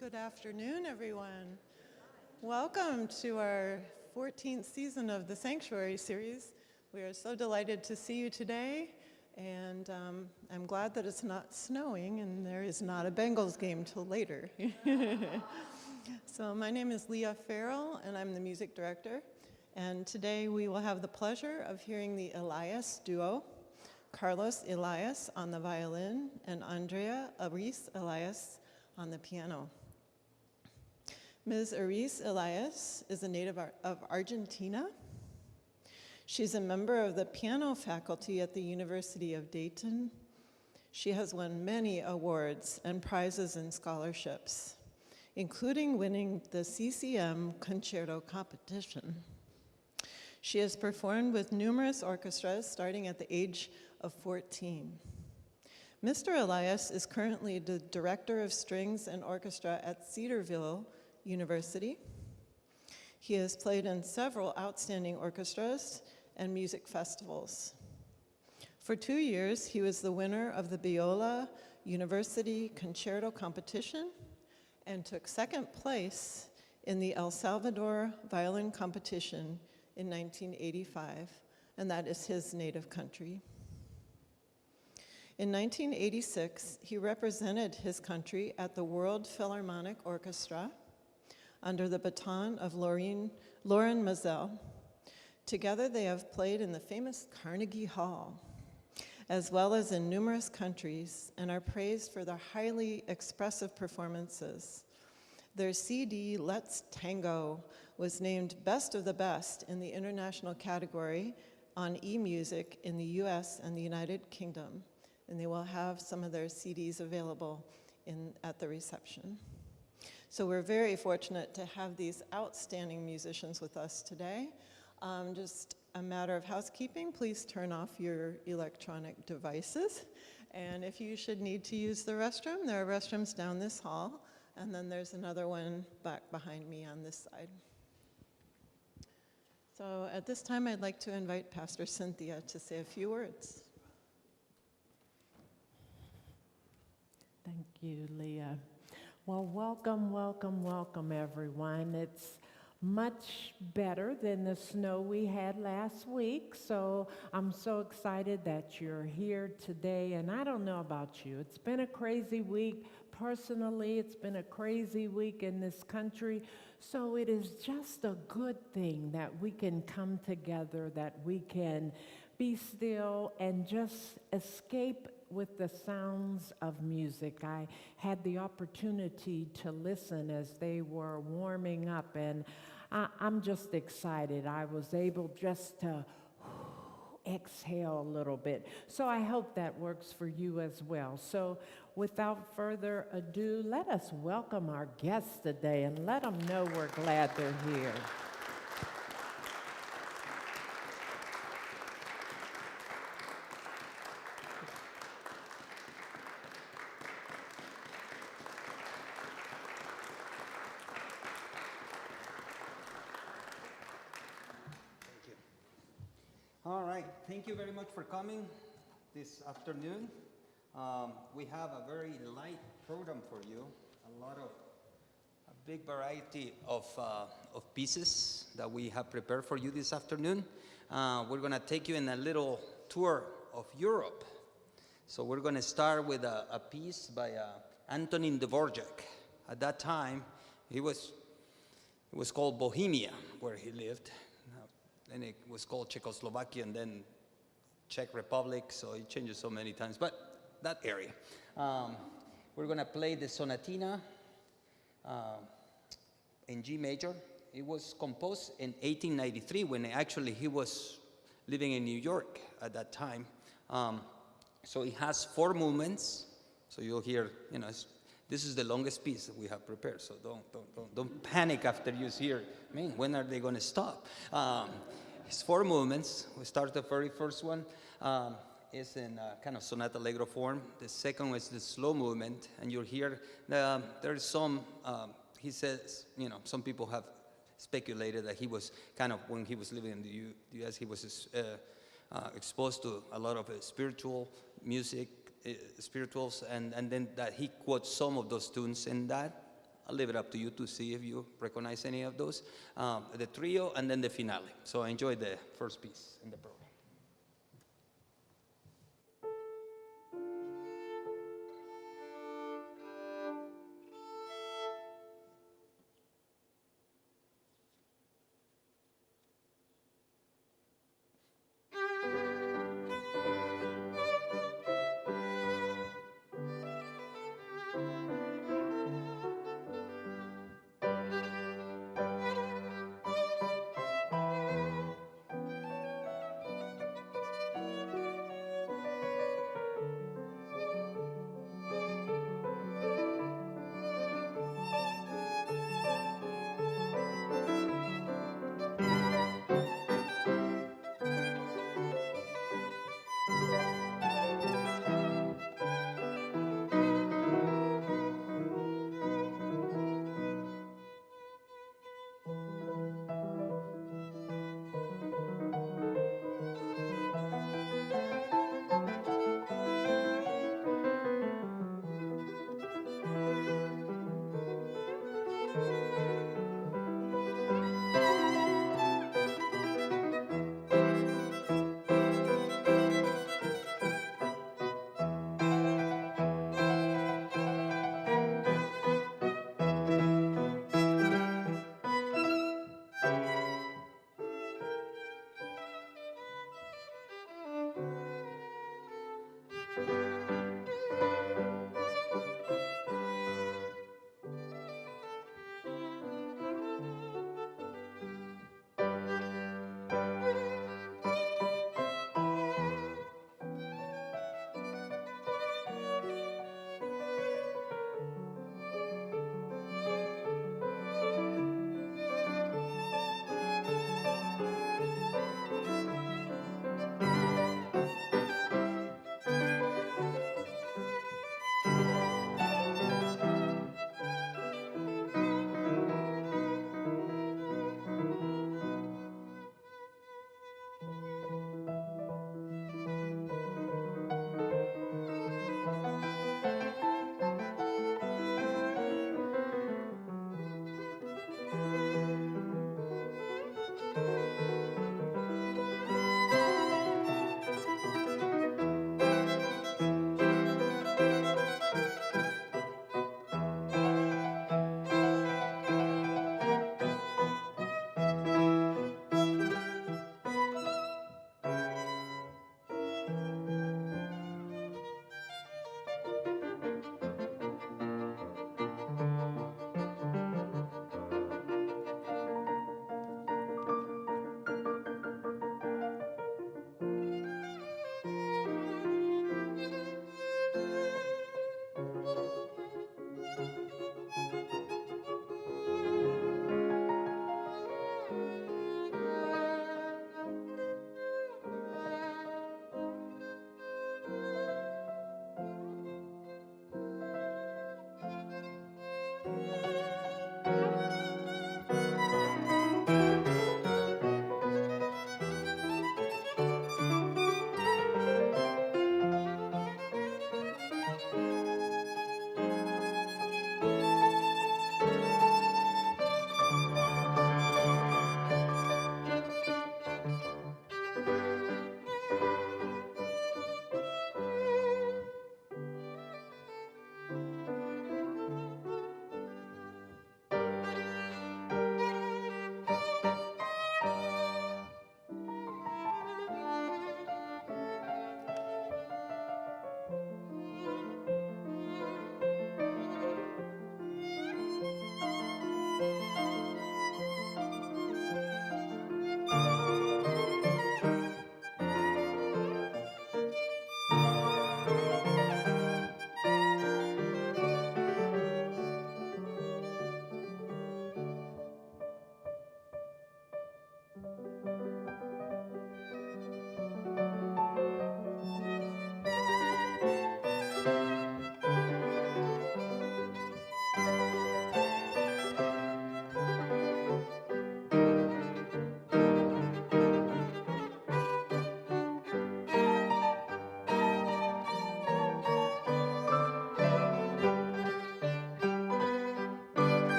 Good afternoon, everyone. Welcome to our 14th season of the Sanctuary series. We are so delighted to see you today, and I'm glad that it's not snowing and there is not a Bengals game till later. So my name is Leah Farrell, and I'm the music director. And today we will have the pleasure of hearing the Elias duo, Arese-Elias on the violin and Andrea Arese-Elias on the piano. Ms. Arese-Elias is a native of Argentina. She's a member of the piano faculty at the University of Dayton. She has won many awards and prizes and scholarships, including winning the CCM Concerto competition. She has performed with numerous orchestras starting at the age of 14. Mr. Elias is currently the Director of Strings and Orchestra at Cedarville University. He has played in several outstanding orchestras and music festivals. For 2 years, he was the winner of the Biola University Concerto competition and took second place in the El Salvador Violin competition in 1985, and that is his native country. In 1986, he represented his country at the World Philharmonic Orchestra under the baton of Loren Mazel. Together they have played in the famous Carnegie Hall, as well as in numerous countries, and are praised for their highly expressive performances. Their CD, Let's Tango, was named Best of the Best in the international category on eMusic in the US and the United Kingdom, and they will have some of their CDs available at the reception. So we're very fortunate to have these outstanding musicians with us today. Just a matter of housekeeping, please turn off your electronic devices. And if you should need to use the restroom, there are restrooms down this hall, and then there's another one back behind me on this side. So at this time, I'd like to invite Pastor Cynthia to say a few words. Thank you, Leah. Well, welcome, everyone. It's much better than the snow we had last week, so I'm so excited that you're here today. And I don't know about you, it's been a crazy week. Personally, it's been a crazy week in this country, so it is just a good thing that we can come together, that we can be still and just escape with the sounds of music. I had the opportunity to listen as they were warming up, and I'm just excited. I was able just to exhale a little bit. So I hope that works for you as well. So without further ado, let us welcome our guests today and let them know we're glad they're here. All right, thank you very much for coming this afternoon. We have a very light program for you, a big variety of pieces that we have prepared for you this afternoon. We're gonna take you in a little tour of Europe. So we're gonna start with a piece by Antonin Dvorak. At that time, it was called Bohemia, where he lived. And it was called Czechoslovakia and then Czech Republic, so it changes so many times, but that area. We're gonna play the Sonatina in G major. It was composed in 1893 when actually he was living in New York at that time. So it has 4 movements, so you'll hear, this is the longest piece that we have prepared, so don't panic after you hear, man, when are they gonna stop? It's 4 movements. We start the very first one. Is in kind of sonata allegro form. The second is the slow movement, and you'll hear there's some, he says, some people have speculated that he was kind of, when he was living in the U.S., he was exposed to a lot of spiritual music, spirituals, and then that he quotes some of those tunes in that I'll leave it up to you to see if you recognize any of those. The trio and then the finale. So enjoy the first piece in the program.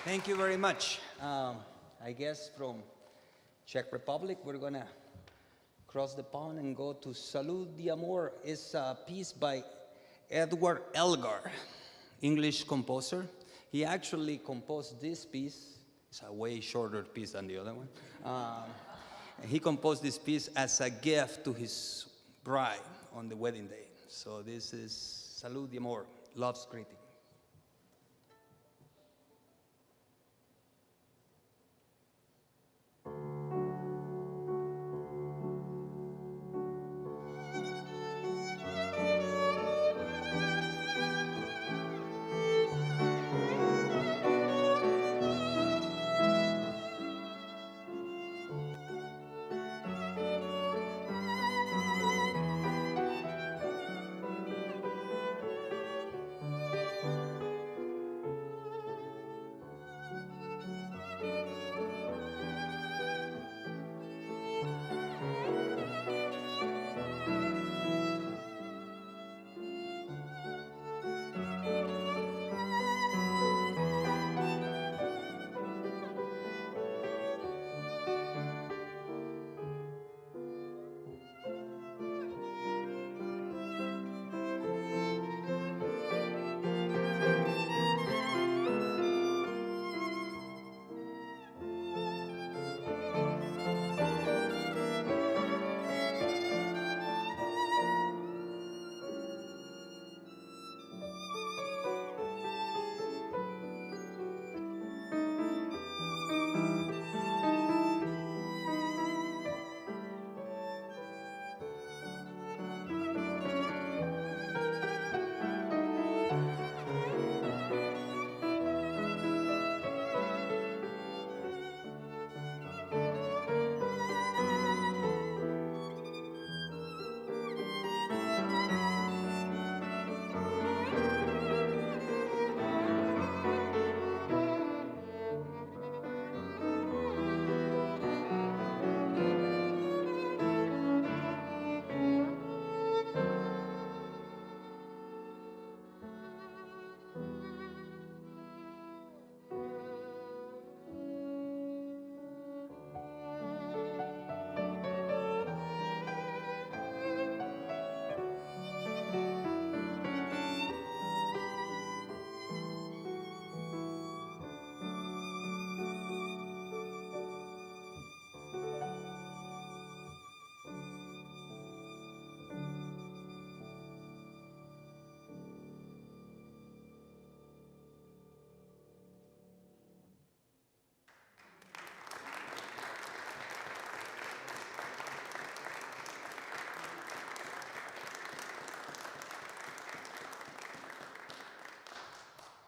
Thank you very much. I guess from Czech Republic, we're going to cross the pond and go to Salud de Amor. It's a piece by Edward Elgar, English composer. He actually composed this piece. It's a way shorter piece than the other one. He composed this piece as a gift to his bride on the wedding day. So this is Salud de Amor, love's greeting.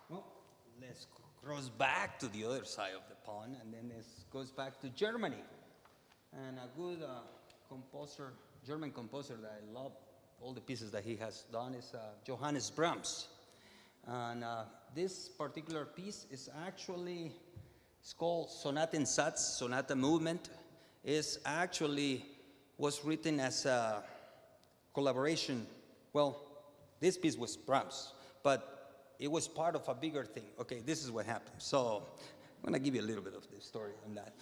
Well, let's cross back to the other side of the pond, and then it goes back to Germany. And a good composer, German composer that I love all the pieces that he has done is Johannes Brahms. And this particular piece is actually, it's called Sonata in Satz, Sonata Movement. Is actually was written as a collaboration. Well, this piece was Brahms, but it was part of a bigger thing. Okay, this is what happened. So I'm going to give you a little bit of the story on that.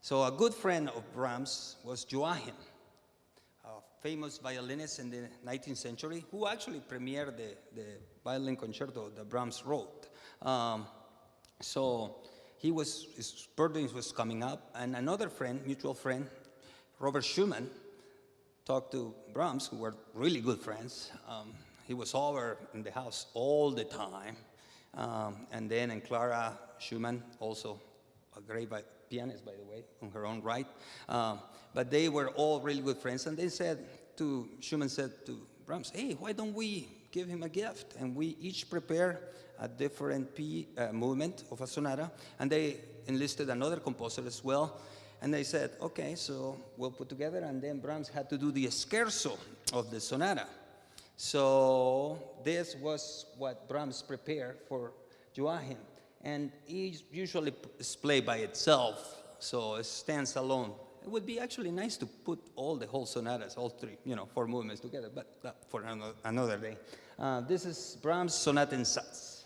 So a good friend of Brahms was Joachim, a famous violinist in the 19th century, who actually premiered the violin concerto that Brahms wrote. So his birthday was coming up, and another friend, mutual friend, Robert Schumann, talked to Brahms, who were really good friends. He was over in the house all the time. And Clara Schumann, also a great pianist, by the way, on her own right. But they were all really good friends. And Schumann said to Brahms, hey, why don't we give him a gift? And we each prepare a different movement of a sonata. And they enlisted another composer as well. And they said, okay, so we'll put together. And then Brahms had to do the scherzo of the sonata. So this was what Brahms prepared for Joachim. And it usually is played by itself, so it stands alone. It would be actually nice to put the whole sonatas, all three, 4 movements together, but for another day. This is Brahms' Sonata in Satz.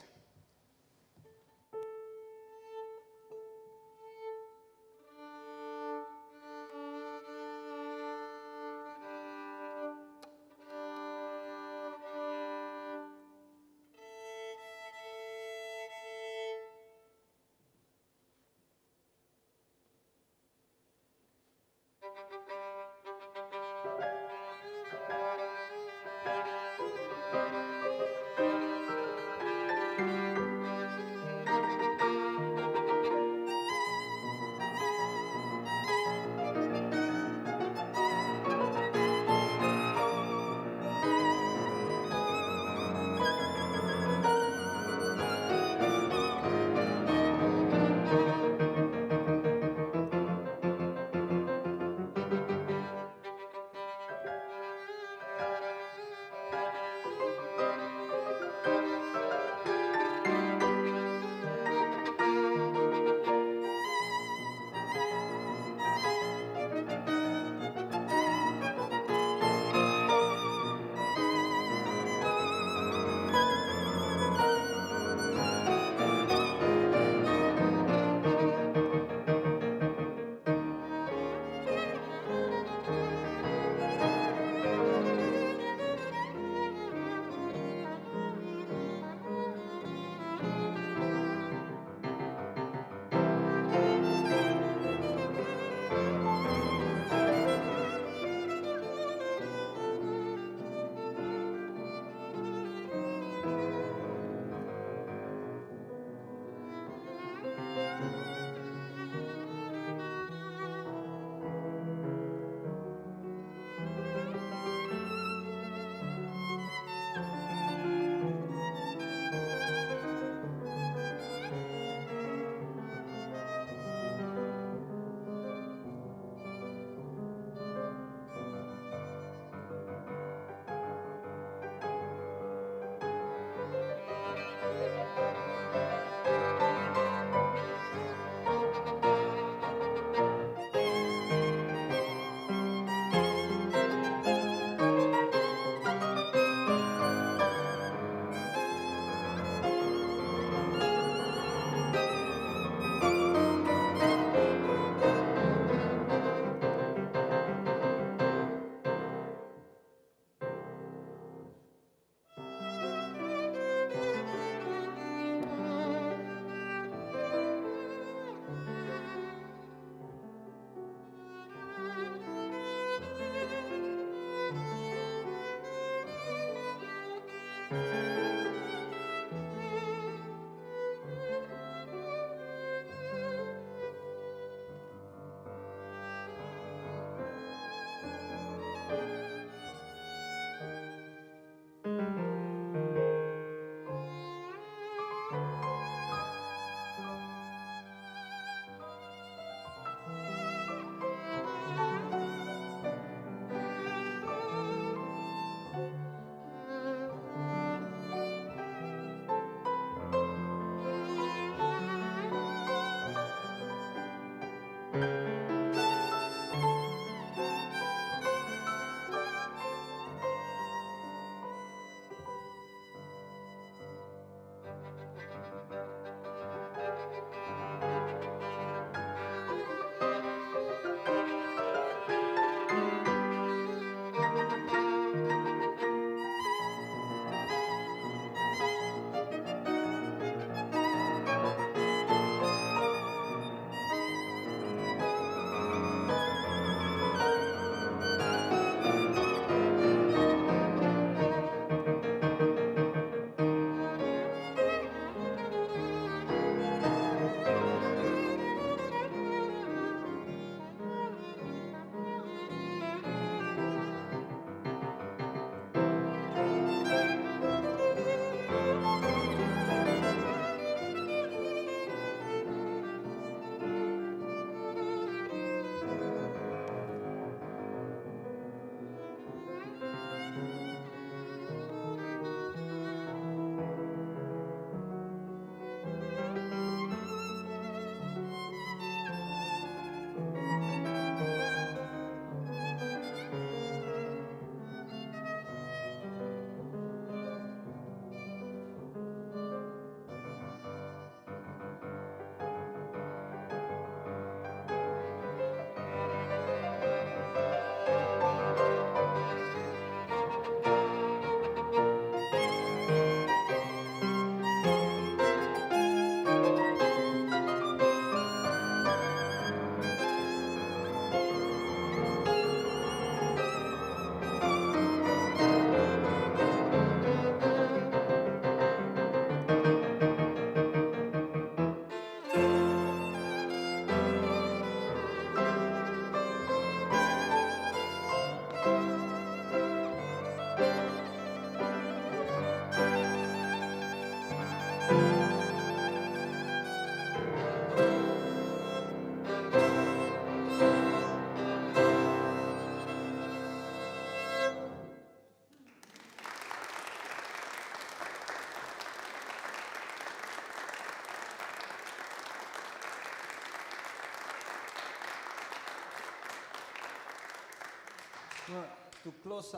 Well, to close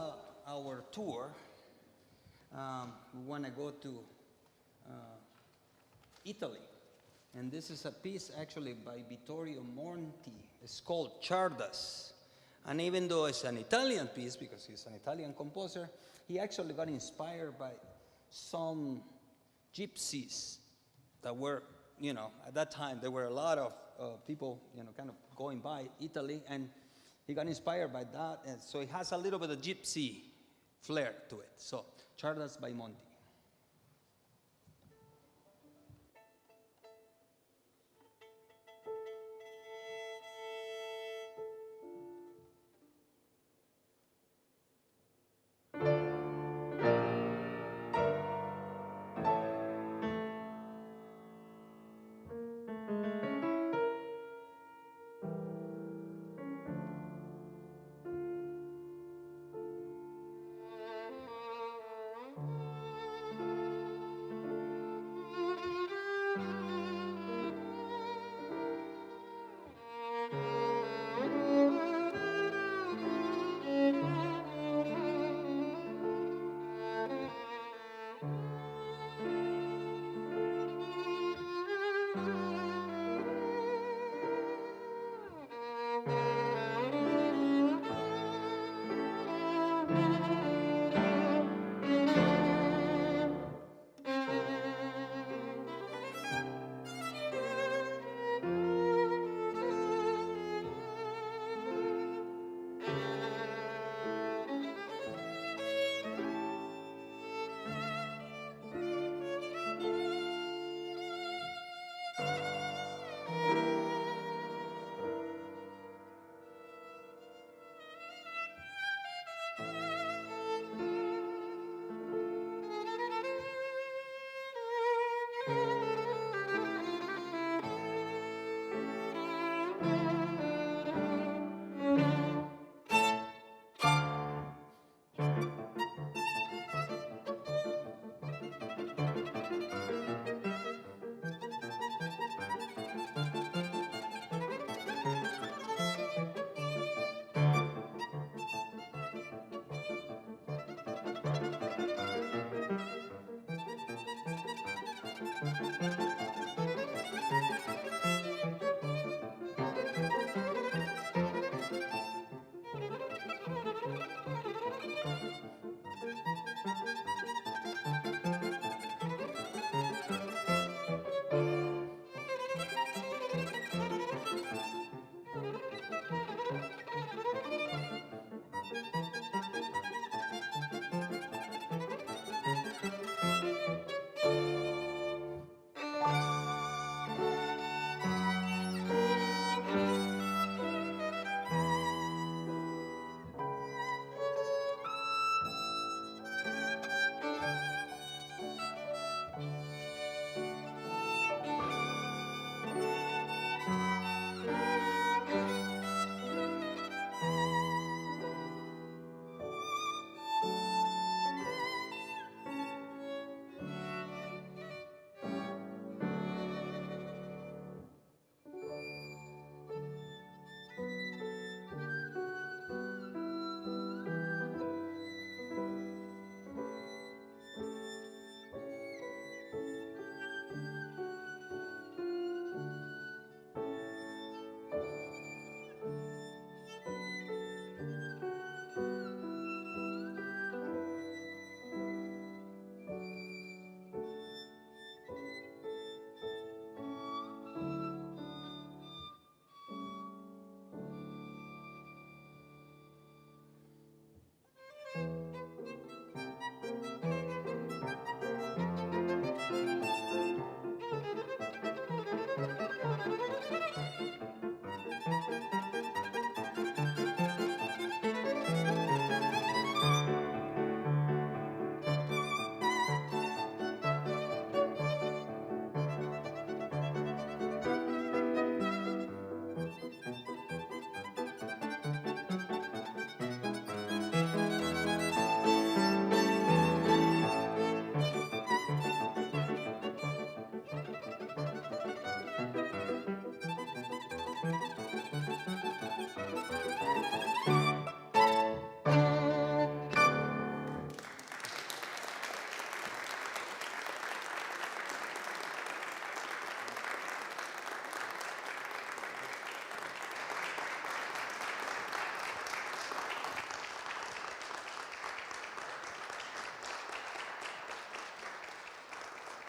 our tour, we want to go to Italy. And this is a piece actually by Vittorio Monti. It's called Chardas. And even though it's an Italian piece, because he's an Italian composer, he actually got inspired by some gypsies that were, at that time, there were a lot of people, kind of going by Italy, and he got inspired by that, and so it has a little bit of gypsy flair to it. So, Chardas by Monti.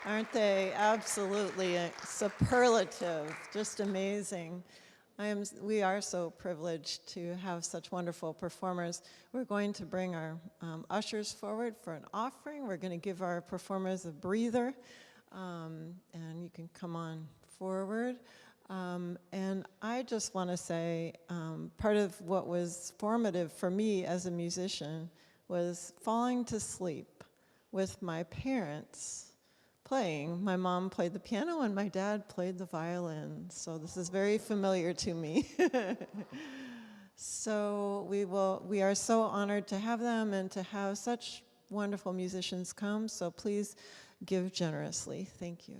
Aren't they absolutely superlative, just amazing. We are so privileged to have such wonderful performers. We're going to bring our ushers forward for an offering. We're going to give our performers a breather, and you can come on forward. And I just want to say, part of what was formative for me as a musician was falling to sleep with my parents playing. My mom played the piano and my dad played the violin, so this is very familiar to me. So we are so honored to have them and to have such wonderful musicians come, so please give generously. Thank you.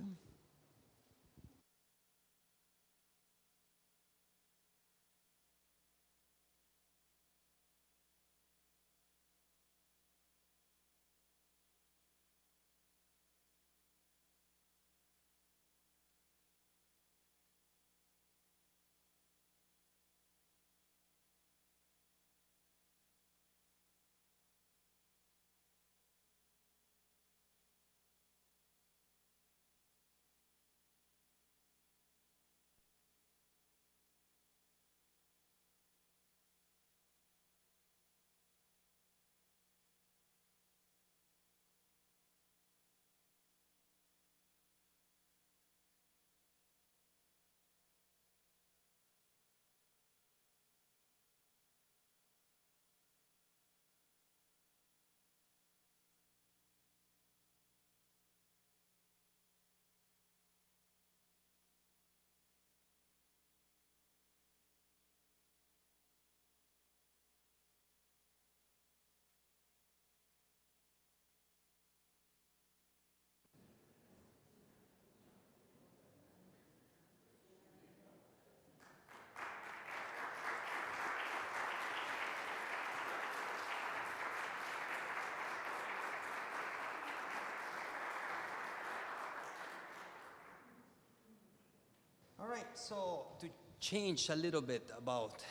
All right, so to change a little bit about,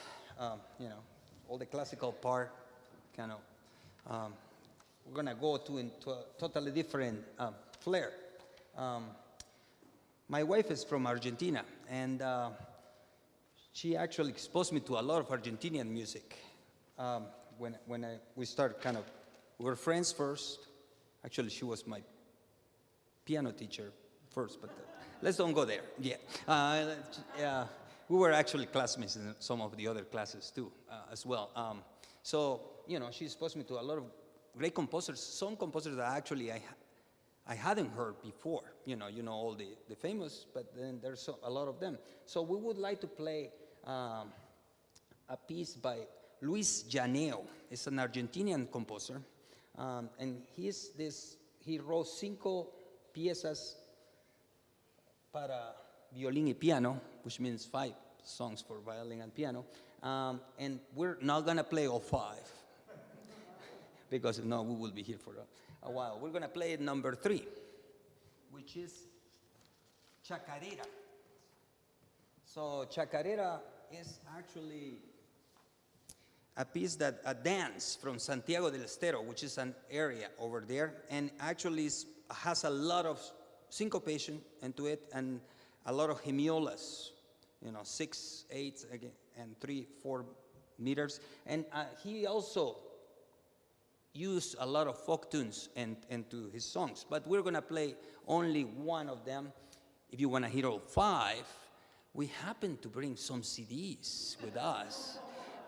all the classical part, kind of, we're gonna go into a totally different flair. My wife is from Argentina, and she actually exposed me to a lot of Argentinian music. We started we were friends first. Actually, she was my piano teacher first, but let's don't go there. Yeah, we were actually classmates in some of the other classes too, as well. So she exposed me to a lot of great composers. Some composers that actually I hadn't heard before. All the famous, but then there's a lot of them. So we would like to play a piece by Luis Llaneo. It's an Argentinian composer, and he wrote 5 piezas para violín y piano, which means 5 songs for violin and piano. And we're not gonna play all 5, because if not, we will be here for a while. We're gonna play number 3, which is Chacarera. So Chacarera is actually a dance from Santiago del Estero, which is an area over there, and actually has a lot of syncopation into it and a lot of hemiolas, 6, 8, again, and 3, 4 meters. And he also used a lot of folk tunes into his songs, but we're gonna play only one of them. If you wanna hear all 5, we happen to bring some CDs with us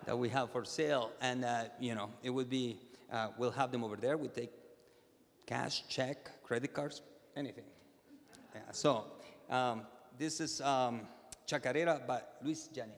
that we have for sale, and it would be, we'll have them over there. We take cash, check, credit cards, anything. Yeah, so this is Chacarera by Luis Llaneo.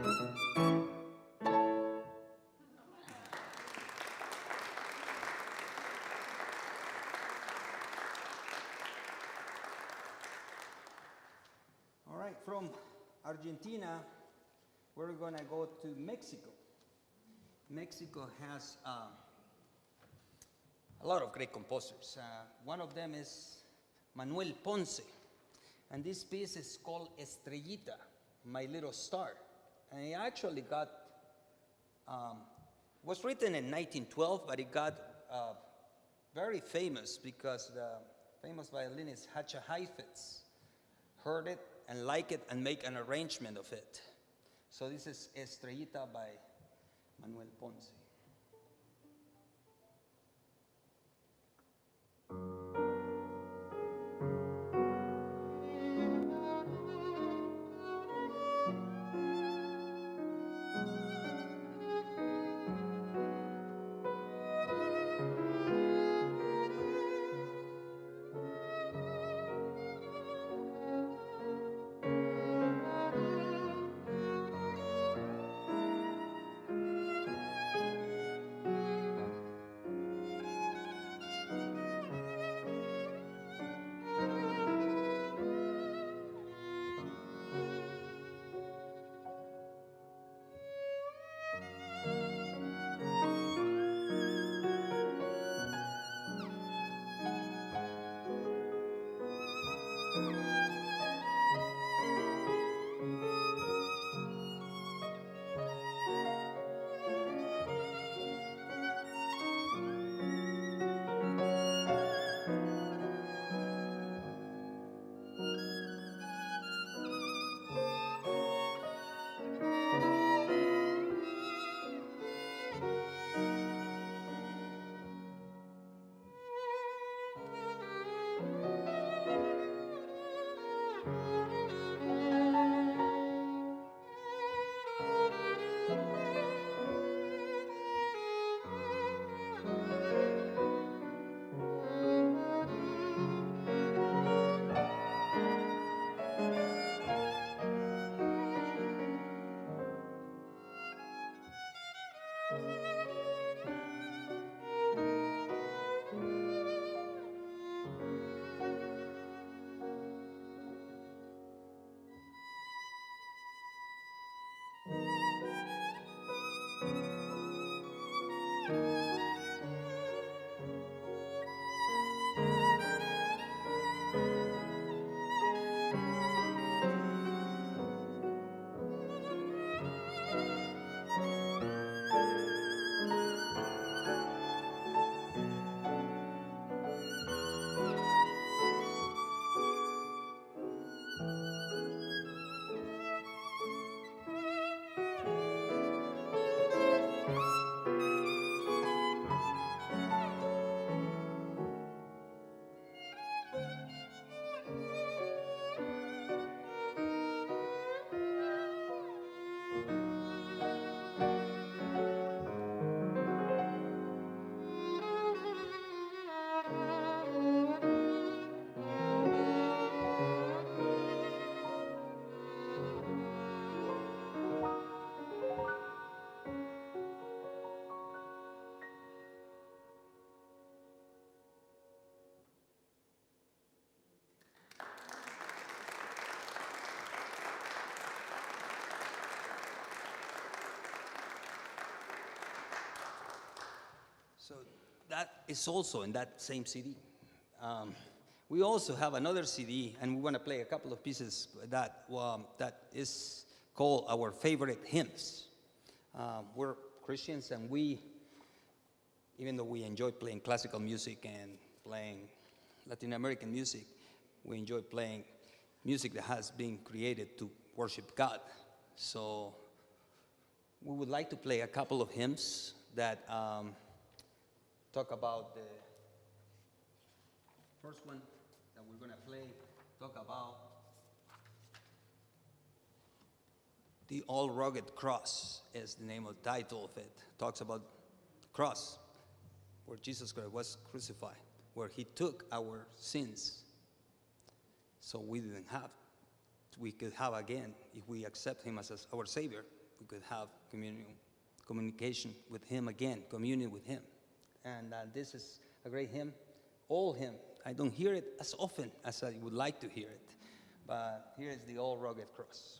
All right, from Argentina, we're gonna go to Mexico. Mexico has a lot of great composers. One of them is Manuel Ponce, and this piece is called Estrellita, My Little Star. And it actually was written in 1912, but it got very famous because the famous violinist Hacha Heifetz heard it and liked it and make an arrangement of it. So this is Estrellita by Manuel Ponce. So that is also in that same CD. We also have another CD, and we want to play a couple of pieces that is called Our Favorite Hymns. We're Christians, and even though we enjoy playing classical music and playing Latin American music, we enjoy playing music that has been created to worship God. So we would like to play a couple of hymns that talk about the first one that we're going to play, talk about the All Rugged Cross is the name of the title of it. Talks about the cross where Jesus Christ was crucified, where he took our sins so we could have again if we accept him as our Savior. we could have communication with him again, communion with him. And this is a great hymn, old hymn. I don't hear it as often as I would like to hear it, but here is the old rugged cross.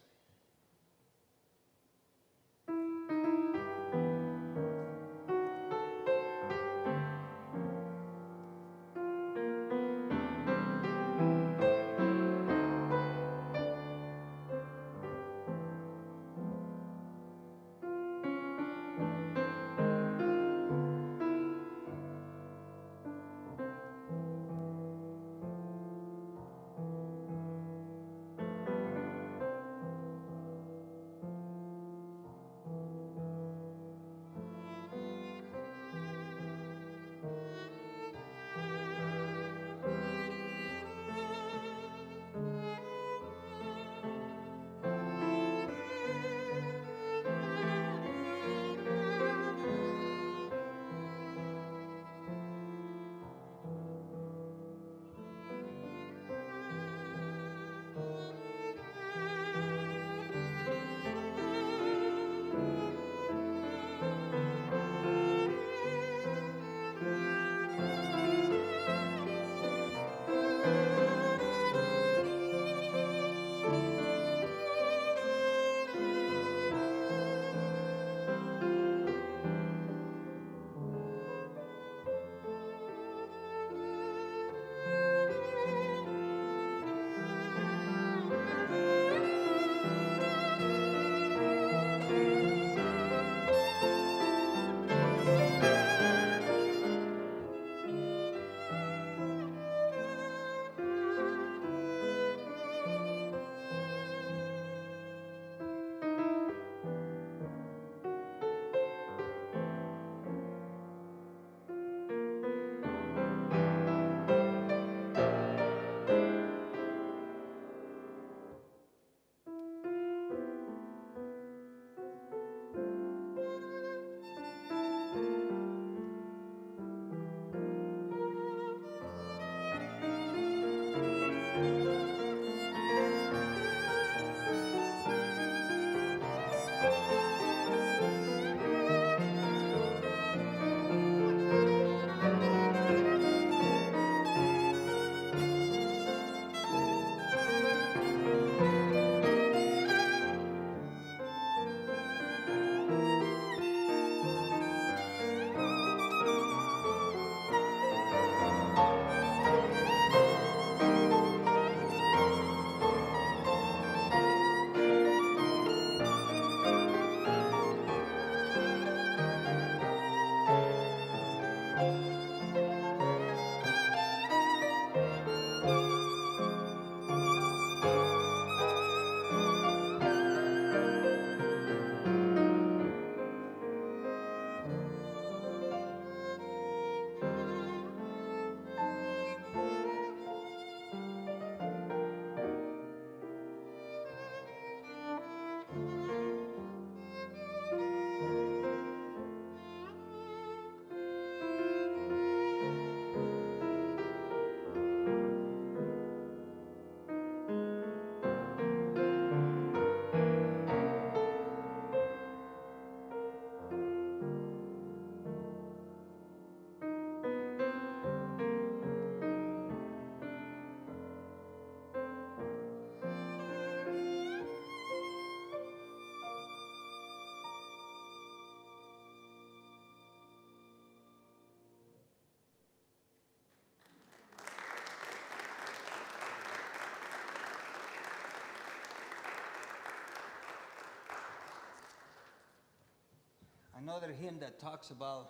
Another hymn that talks about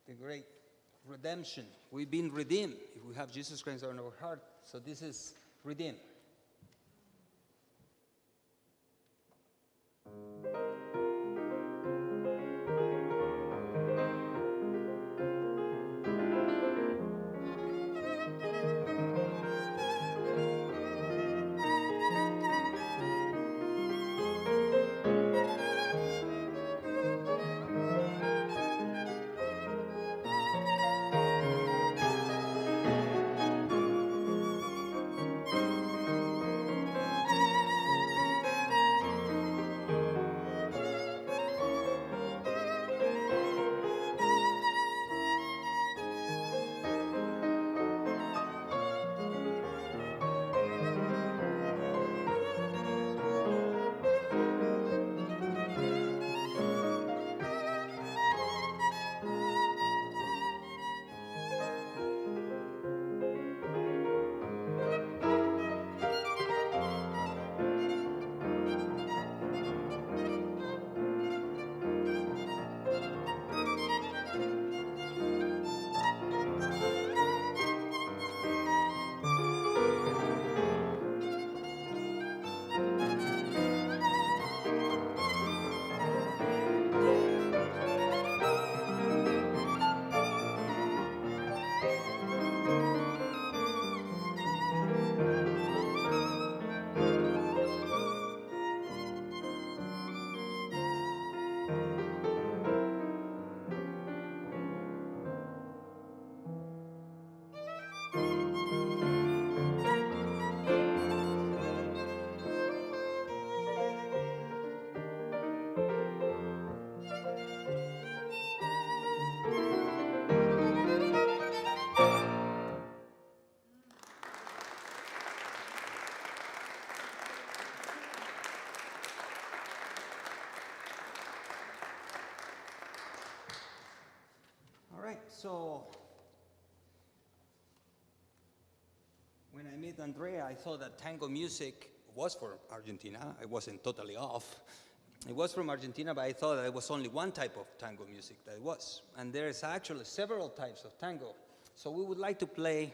the great redemption. We've been redeemed if we have Jesus Christ in our heart. So this is redeemed. so when I met Andrea, I thought that tango music was from Argentina. I wasn't totally off. It was from Argentina, but I thought that it was only one type of tango music that it was. And there's actually several types of tango. So we would like to play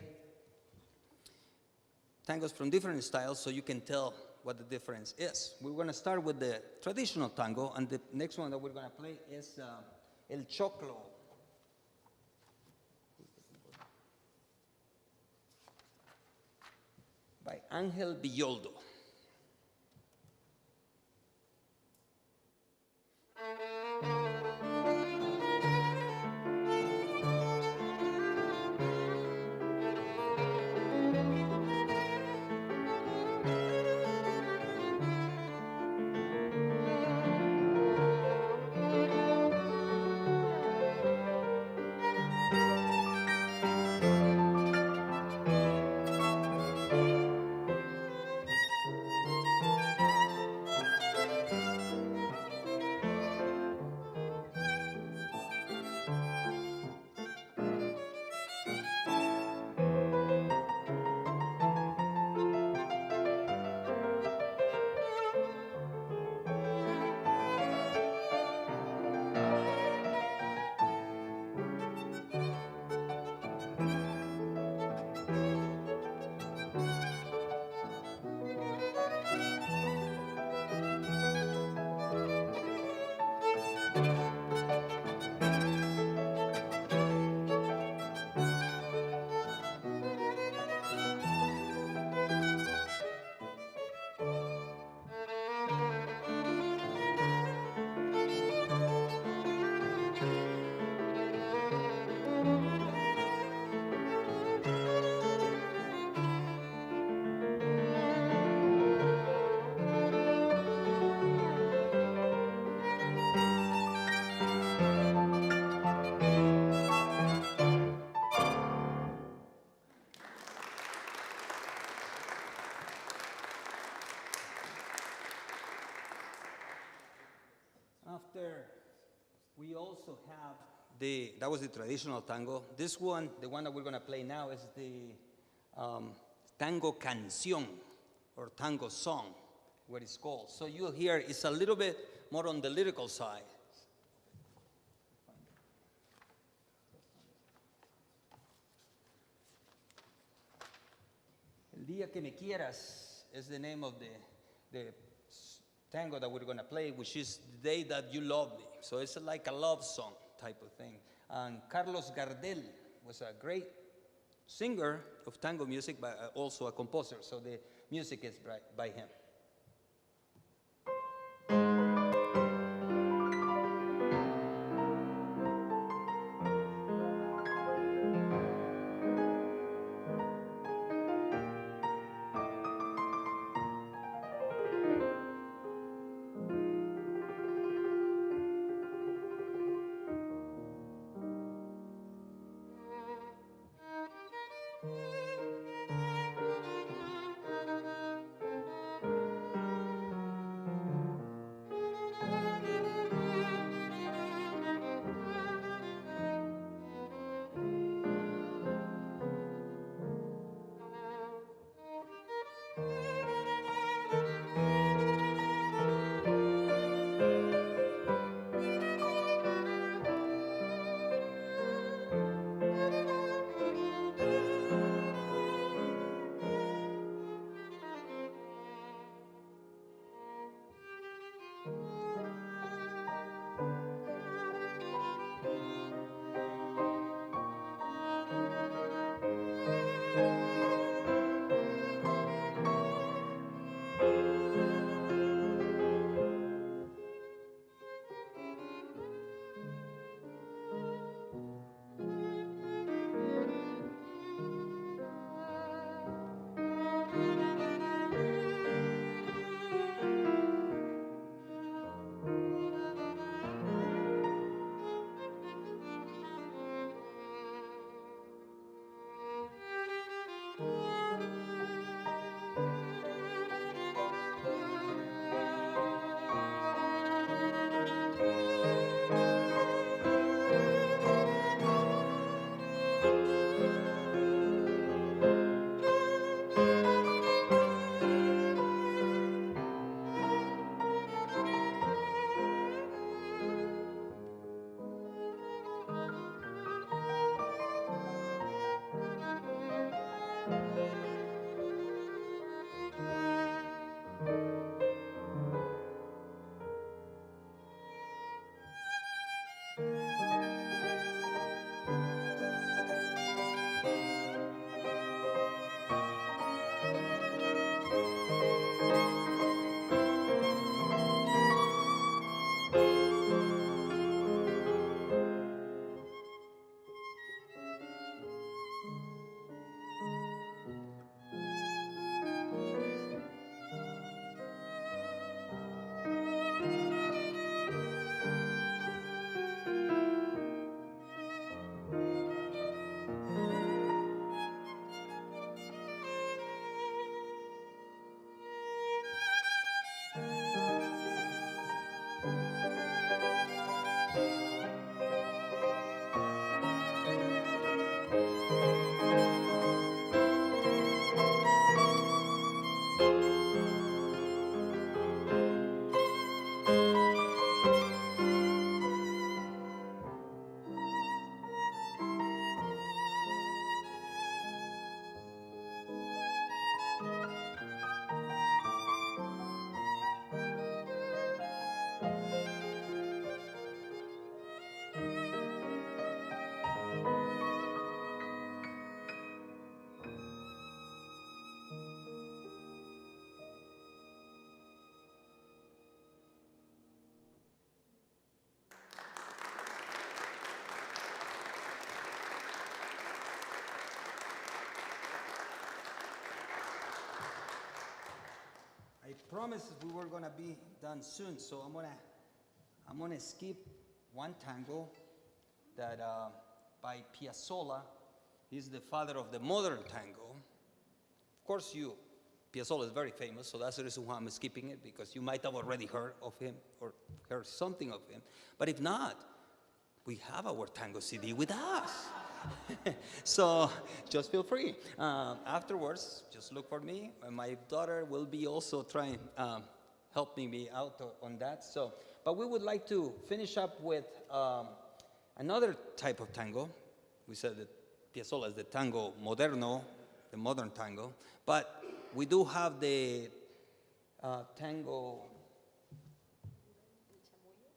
tangos from different styles so you can tell what the difference is. We're going to start with the traditional tango, and the next one that we're going to play is El Choclo. By Ángel Villoldo. After, we also have that was the traditional tango. This one, the one that we're going to play now, is the tango canción, or tango song, what it's called. So you'll hear it's a little bit more on the lyrical side. El Día que Me Quieras is the name of the tango that we're going to play, which is The Day That You Love Me. So it's like a love song type of thing. And Carlos Gardel was a great singer of tango music, but also a composer. So the music is by him. promised we were gonna be done soon, so I'm gonna skip one tango that by Piazzolla. He's the father of the modern tango. Of course, Piazzolla is very famous, so that's the reason why I'm skipping it, because you might have already heard of him or heard something of him. But if not, we have our tango CD with us. So just feel free. Afterwards, just look for me. My daughter will be also trying, helping me out on that. But we would like to finish up with another type of tango. We said that Piazzolla is the tango moderno, the modern tango. But we do have the tango.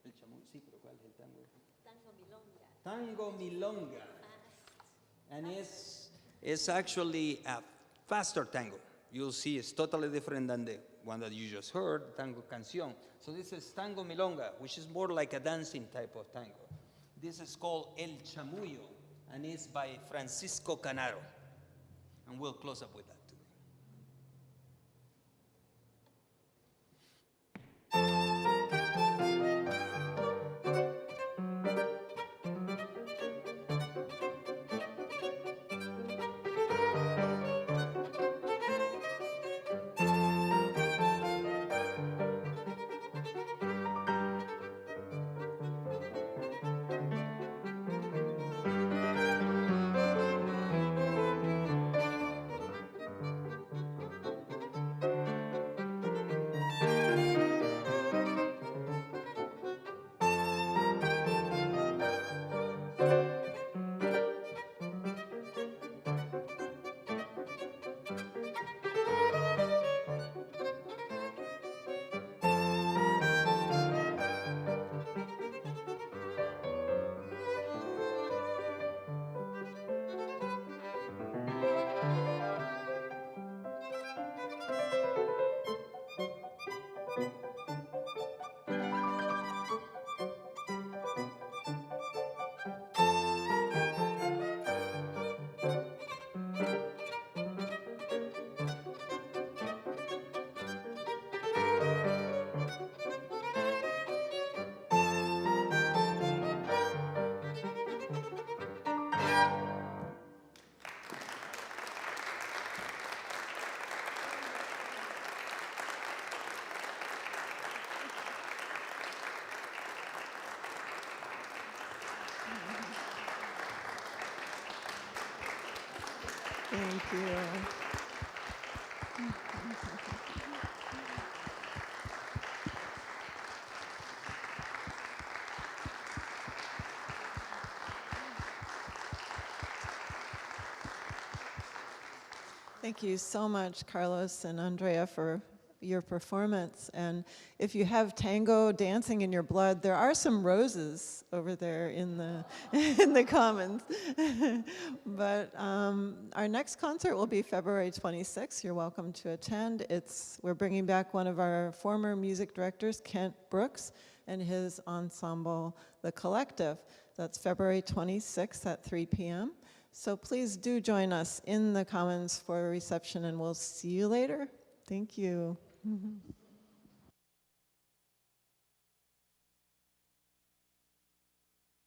El chamuyo, sí, pero ¿cuál es el tango? Tango milonga. And it's actually a faster tango. You'll see it's totally different than the one that you just heard, tango canción. So this is tango milonga, which is more like a dancing type of tango. This is called El Chamuyo, and it's by Francisco Canaro. And we'll close up with that today. Thank you. Thank you so much, Carlos and Andrea, for your performance. And if you have tango dancing in your blood, there are some roses over there in the in the commons. But our next concert will be February 26th. You're welcome to attend. We're bringing back one of our former music directors, Kent Brooks, and his ensemble, The Collective. That's February 26th at 3 p.m. So please do join us in the Commons for a reception, and we'll see you later. Thank you.